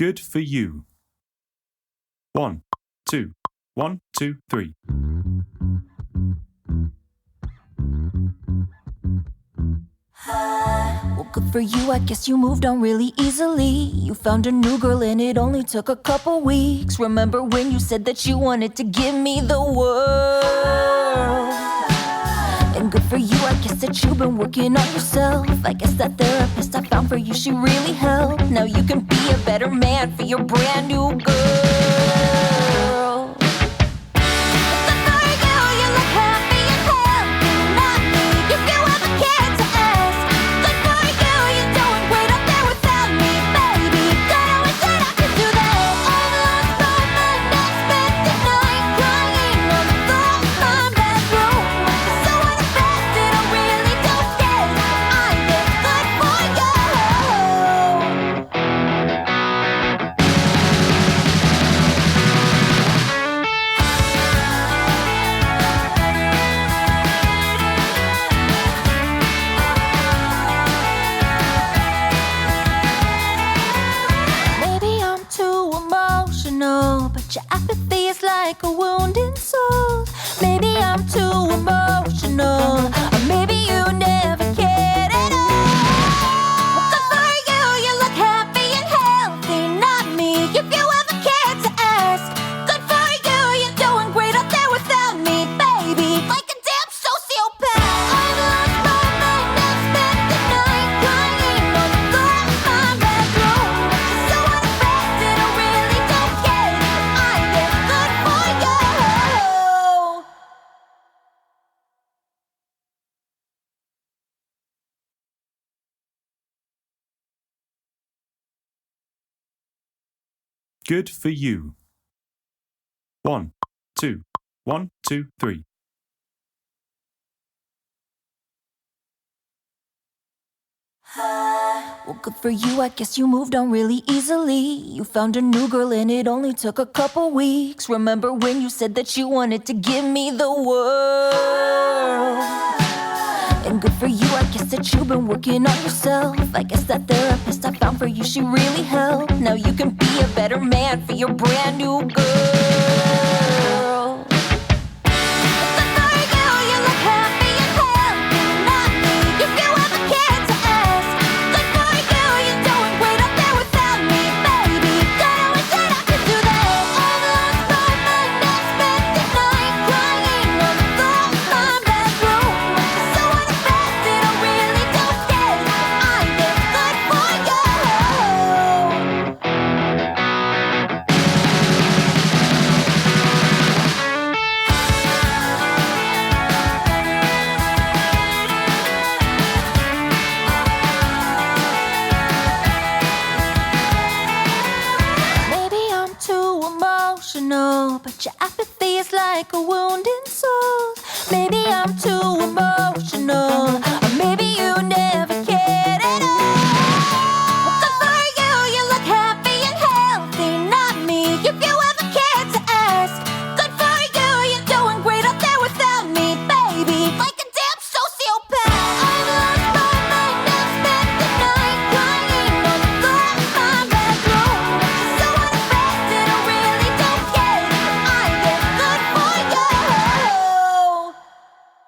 Good for you. 1, 2, 1, 2, 3. Well, good for you, I guess you moved on really easily. You found a new girl and it only took a couple weeks. Remember when you said that you wanted to give me the world? And good for you, I guess that you've been working on yourself. I guess that therapist I found for you, she really helped. Now you can be a better man for your brand new girl. But your apathy is like a wounded soul. Maybe I'm too emotional, or maybe you never cared at all. Well, good for you, you look happy and healthy, not me. If you ever cared to ask, good for you, you're doing great up there without me, baby. Like a damn sociopath. I've lost my mind, I've spent the night crying on the floor of my bedroom. So unaffected, I really don't care. I am good for you. Good for you. 1, 2, 1, 2, 3. Well, good for you, I guess you moved on really easily. You found a new girl and it only took a couple weeks. Remember when you said that you wanted to give me the world? And good for you, I guess that you've been working on yourself. I guess that therapist I found for you, she really helped. Now you can be a better man for your brand new girl. Good for you, you look happy and healthy, not me. If you ever cared to ask, good for you, you're doing great up there without me, baby. God, I wish that I could do that. I've lost my mind, I've spent the night crying on the floor of my bedroom. So unaffected, I really don't care. I am good for you. Maybe I'm too emotional, but your apathy is like a wounded soul. Maybe I'm too emotional, or